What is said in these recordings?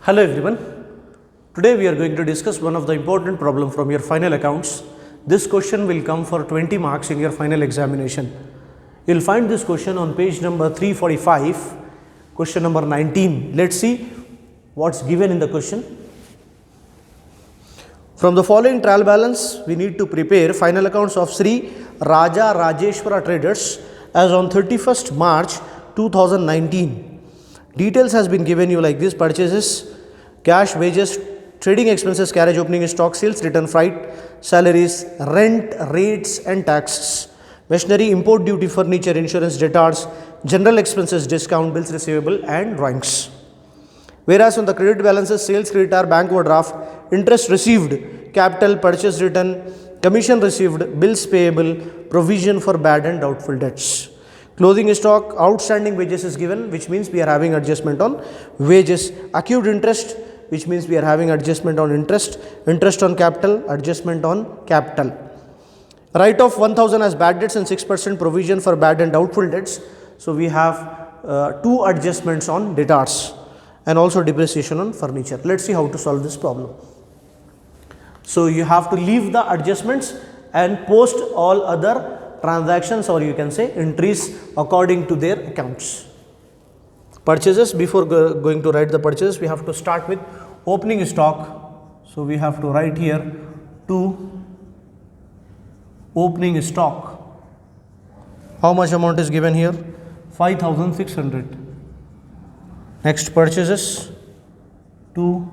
Hello everyone. Today we are going to discuss one of the important problem from your final accounts. This question will come for 20 marks in your final examination. You will find this question on page number 345, question number 19. Let's see what's given in the question. From the following trial balance, we need to prepare final accounts of Sri Raja Rajeshwara Traders as on 31st March 2019. Details has been given you like this: purchases, cash, wages, trading expenses, carriage, opening stock, sales, return, freight, salaries, rent, rates and taxes, machinery, import duty, furniture, insurance, debtors, general expenses, discount, bills receivable and drawings. Whereas on the credit balances, sales, creditor, bank overdraft, interest received, capital, purchase return, commission received, bills payable, provision for bad and doubtful debts. Closing stock, outstanding wages is given, which means we are having adjustment on wages. Accrued interest, which means we are having adjustment on interest. Interest on capital, adjustment on capital. Write off 1000 as bad debts and 6% provision for bad and doubtful debts. So we have two adjustments on debtors and also depreciation on furniture. Let's see how to solve this problem. So you have to leave the adjustments and post all other transactions, or you can say entries, according to their accounts. Purchases, before going to write the purchases, we have to start with opening stock. So we have to write here to opening stock. How much amount is given here? 5600. Next, purchases to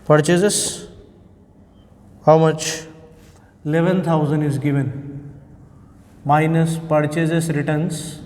purchases. How much? 11,000 is given, minus purchases returns,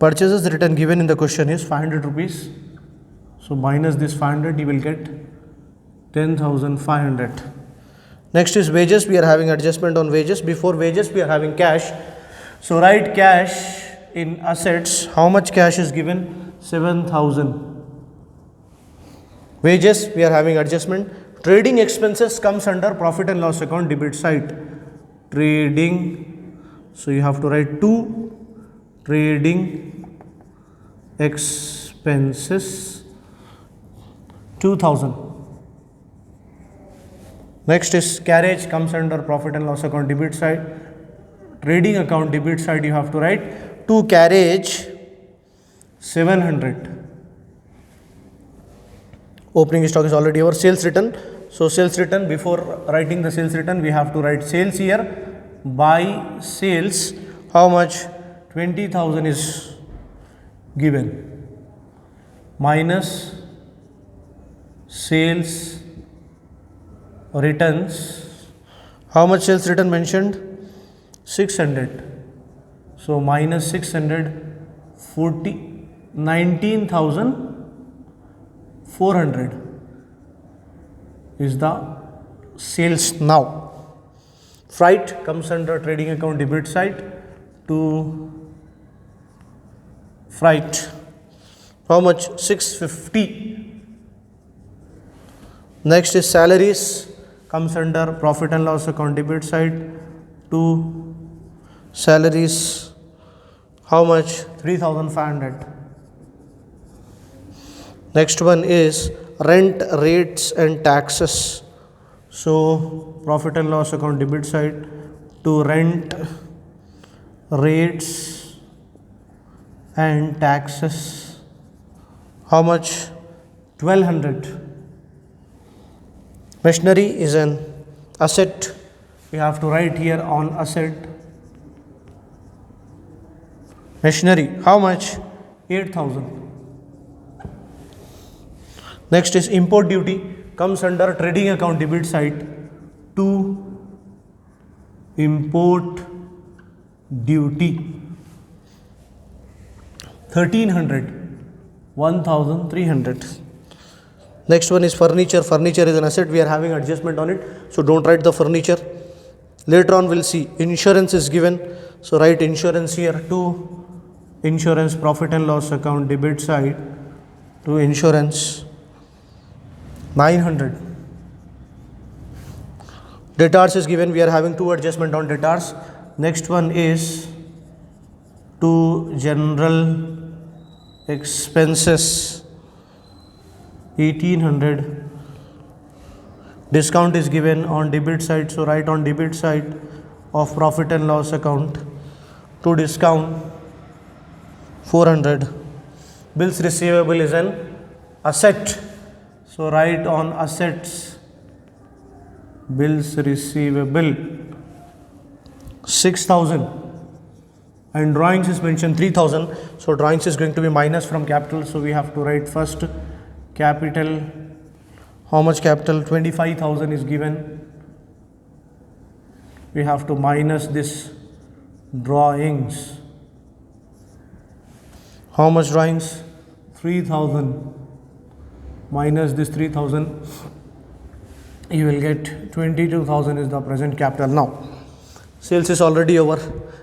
purchases return given in the question is 500 rupees. So minus this 500, you will get 10,500. Next is wages. We are having adjustment on wages. Before wages, we are having cash. So write cash in assets. How much cash is given? 7,000. Wages, we are having adjustment. Trading expenses comes under profit and loss account, debit side. Trading, so you have to write to trading expenses 2,000. Next is carriage, comes under profit and loss account, debit side. Trading account, debit side, you have to write to carriage 700. Opening stock is already over. Sales return. So sales return, before writing the sales return, we have to write sales here by sales. How much? 20,000 is given, minus sales returns. How much sales return mentioned? 600. So minus 600, 19,400 is the sales now. Freight comes under trading account, debit side, to freight. How much? 650. Next is salaries, comes under profit and loss account, debit side, to salaries. How much? 3,500. Next one is rent, rates and taxes. So profit and loss account, debit side, to rent, rates and taxes. How much? 1,200. Machinery is an asset. We have to write here on asset. Machinery, how much? 8,000. Next is import duty, comes under trading account, debit side, to import duty 1,300. 1,300. Next one is furniture. Furniture is an asset. We are having adjustment on it, so don't write the furniture. Later on we'll see. Insurance is given, so write insurance here to insurance, profit and loss account, debit side, to insurance 900. Debtors is given, we are having two adjustment on debtors. Next one is to general expenses 1800. Discount is given on debit side, so write on debit side of profit and loss account to discount 400. Bills receivable is an asset, so write on assets bills receivable 6000, and drawings is mentioned 3000, so drawings is going to be minus from capital, so we have to write first capital. How much capital? 25,000 is given. We have to minus this drawings. How much drawings? 3,000 minus this 3,000, you will get 22,000 is the present capital. Now sales is already over.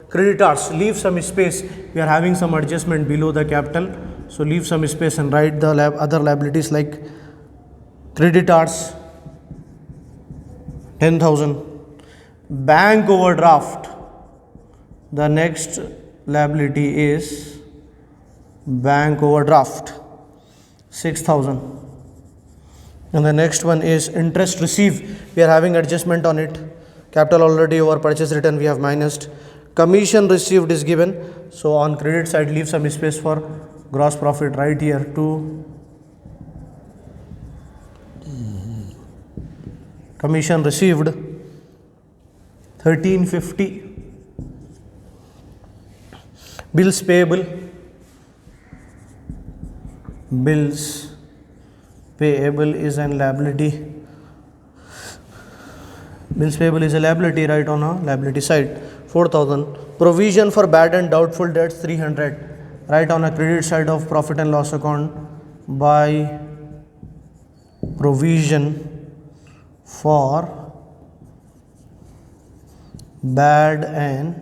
Creditors, leave some space, we are having some adjustment below the capital, so leave some space and write the other liabilities like creditors 10,000. Bank overdraft, the next liability is bank overdraft 6,000, and the next one is interest received, we are having adjustment on it. Capital already over, purchase return we have minused. Commission received is given, so on credit side leave some space for gross profit, right here to commission received 1350. Bills payable, bills payable is an liability. Bills payable is a liability, right on a liability side 4,000. Provision for bad and doubtful debts 300, right on a credit side of profit and loss account by provision for bad and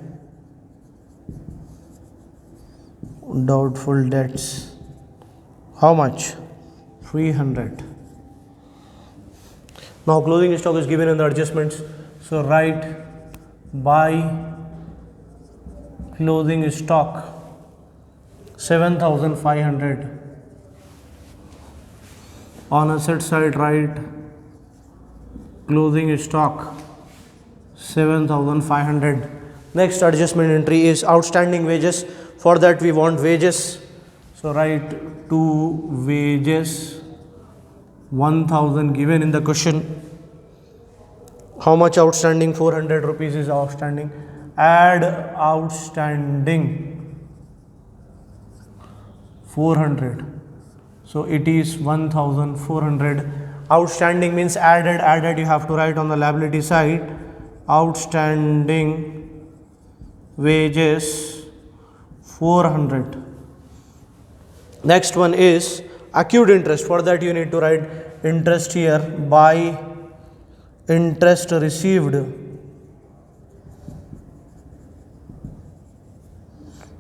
doubtful debts. How much? 300. Now closing stock is given in the adjustments, so write by closing stock 7,500. On asset side write closing stock 7,500. Next adjustment entry is outstanding wages. For that we want wages, so write to wages 1,000 given in the question. How much outstanding? 400 rupees is outstanding. Add outstanding 400, so it is 1,400. Outstanding means added, you have to write on the liability side outstanding wages 400. Next one is accrued interest. For that you need to write interest here by interest received.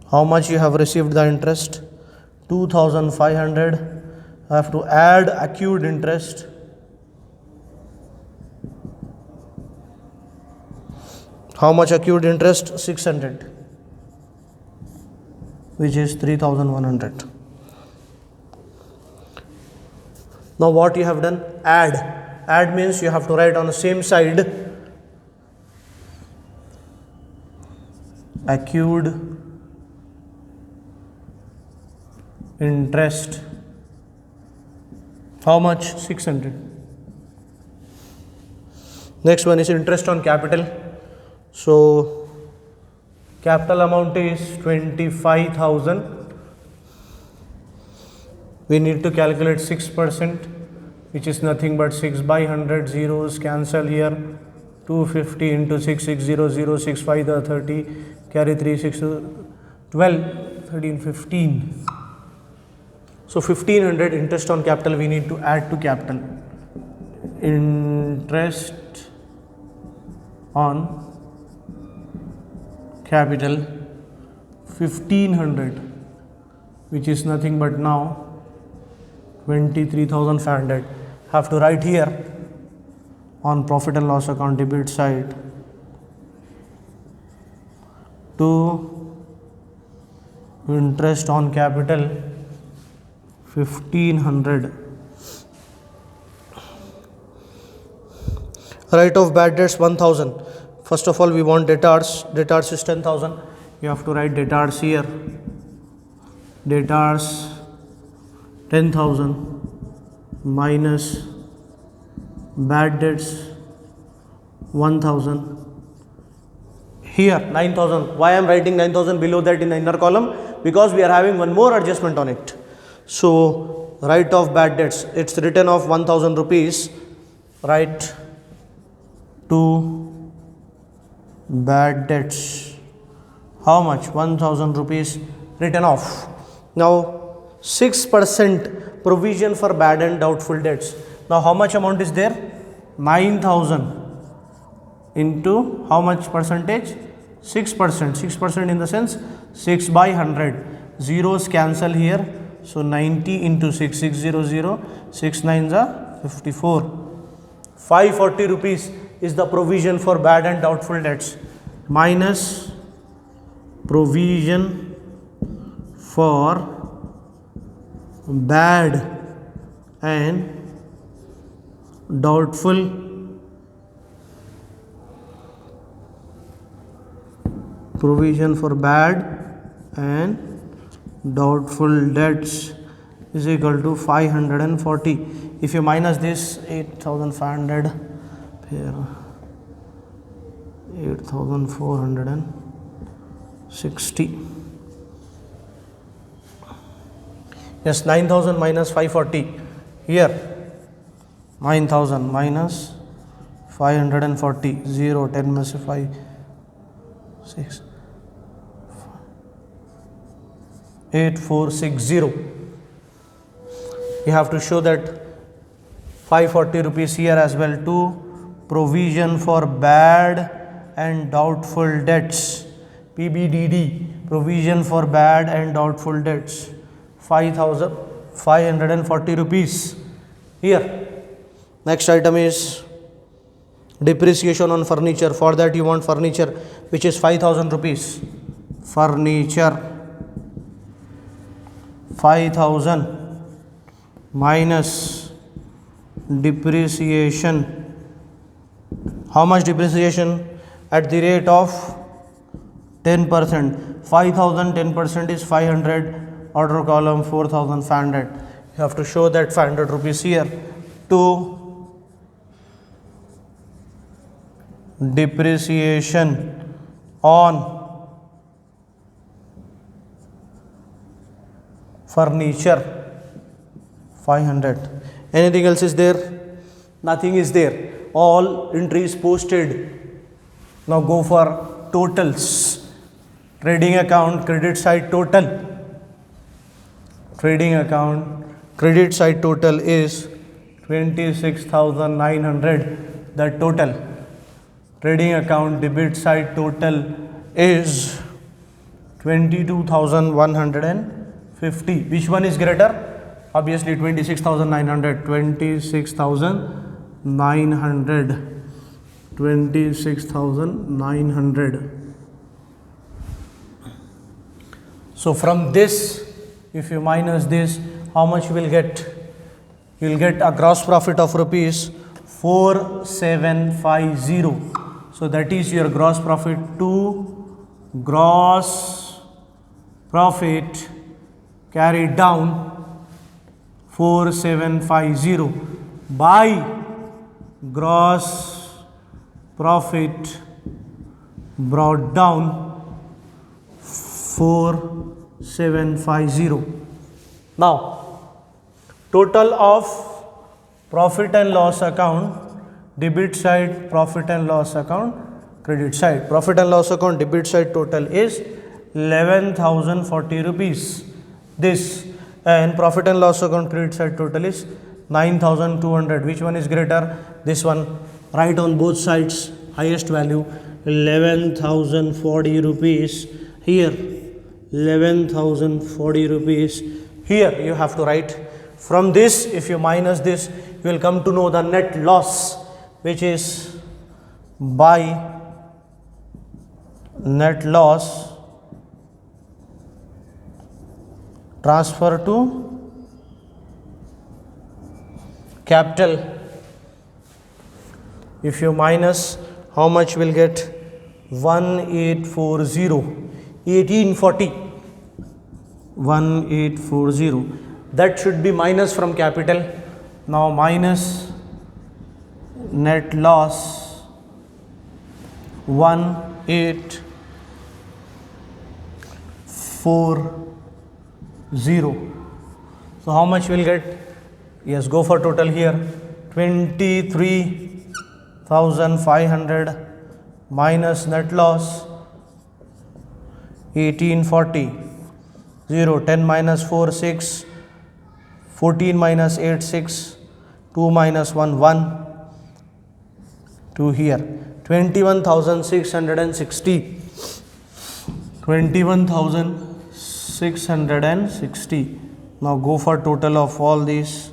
How much you have received the interest? 2,500. I have to add accrued interest. How much accrued interest? 600, which is 3,100. Now what you have done? Add means you have to write on the same side accrued interest. How much? 600. Next one is interest on capital. So capital amount is 25,000. We need to calculate 6%, which is nothing but 6 by 100. Zeros cancel here. 250 into 6, 600, 6 5 the 30, carry 3, 6 12, 13, 15. So 1500 interest on capital we need to add to capital. Interest on capital 1500, which is nothing but now 23,500. Have to write here on profit and loss account debit side to interest on capital 1500. Write off bad debts 1000. First of all, we want debtors. Debtors is 10,000. You have to write debtors here. Debtors 10,000 minus bad debts 1000. Here 9,000. Why I am writing 9,000 below that in the inner column? Because we are having one more adjustment on it. So write off bad debts. It's written off 1000 rupees. Write to bad debts. How much? 1000 rupees written off. Now 6% provision for bad and doubtful debts. Now how much amount is there? 9,000 into how much percentage? 6%. 6% in the sense 6 by 100. Zeros cancel here. So 90 into 6, 600, 6 9s are 54. 540 rupees is the provision for bad and doubtful debts minus provision for bad and doubtful provision for bad and doubtful debts is equal to 540. If you minus this 8,500 here 8,460. Yes, 9,000 minus 540. Here 9,000 minus 540. 0, 10 minus 5, 6, 8460. You have to show that 540 rupees here as well to provision for bad and doubtful debts. PBDD, provision for bad and doubtful debts. 5,540 rupees. Here, next item is depreciation on furniture. For that you want furniture which is 5,000 rupees. Furniture 5,000 minus depreciation. How much depreciation? At the rate of 10%. 5,000, 10% is 500. Order column 4,500. You have to show that 500 rupees here to depreciation on furniture 500. Anything else is there? Nothing is there. All entries posted. Now go for totals. Trading account credit side total. Trading account credit side total is 26,900. The total. Trading account debit side total is 22,150. Which one is greater? Obviously 26,900. 26,900. 26,900. So from this, if you minus this, how much you will get? You will get a gross profit of rupees 4750. So that is your gross profit to gross profit carried down 4750 by gross profit brought down 4750. Now total of profit and loss account debit side, profit and loss account credit side. Profit and loss account debit side total is 11,040 rupees. This, and profit and loss account credit side total is 9,200. Which one is greater? This one. Write on both sides highest value 11,040 rupees. Here 11,040 rupees. Here you have to write. From this, if you minus this, you will come to know the net loss. which is by net loss transfer to capital. If you minus, how much will get? 1840, 1840, 1840. That should be minus from capital. Now minus net loss 1840. So how much will get? Yes, go for total here. 23,500 minus net loss 1840. 0, 10 minus 4, 6, 14 minus 8, 6, 2 minus 1, 1, 2 here. 21,660. 21,660. Now go for total of all these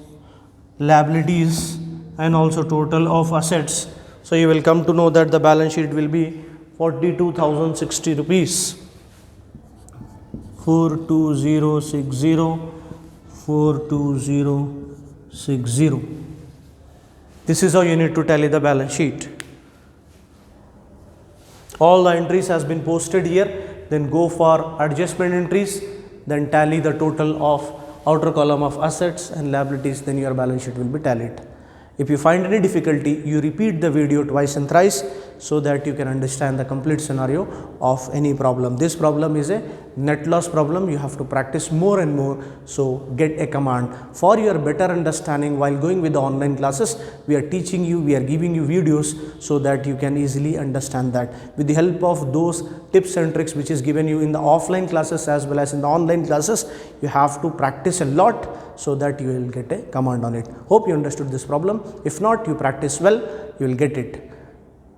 liabilities and also total of assets. So you will come to know that the balance sheet will be 42,060 rupees. 42060, 42060. This is how you need to tally the balance sheet. All the entries has been posted here. Then go for adjustment entries, then tally the total of outer column of assets and liabilities, then your balance sheet will be tallied. If you find any difficulty, you repeat the video twice and thrice so that you can understand the complete scenario of any problem. This problem is a net loss problem. You have to practice more and more. So get a command. For your better understanding while going with the online classes, we are teaching you, we are giving you videos so that you can easily understand that. With the help of those tips and tricks which is given you in the offline classes as well as in the online classes, you have to practice a lot so that you will get a command on it. Hope you understood this problem. If not, you practice well, you will get it.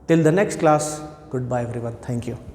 Till the next class, goodbye everyone. Thank you.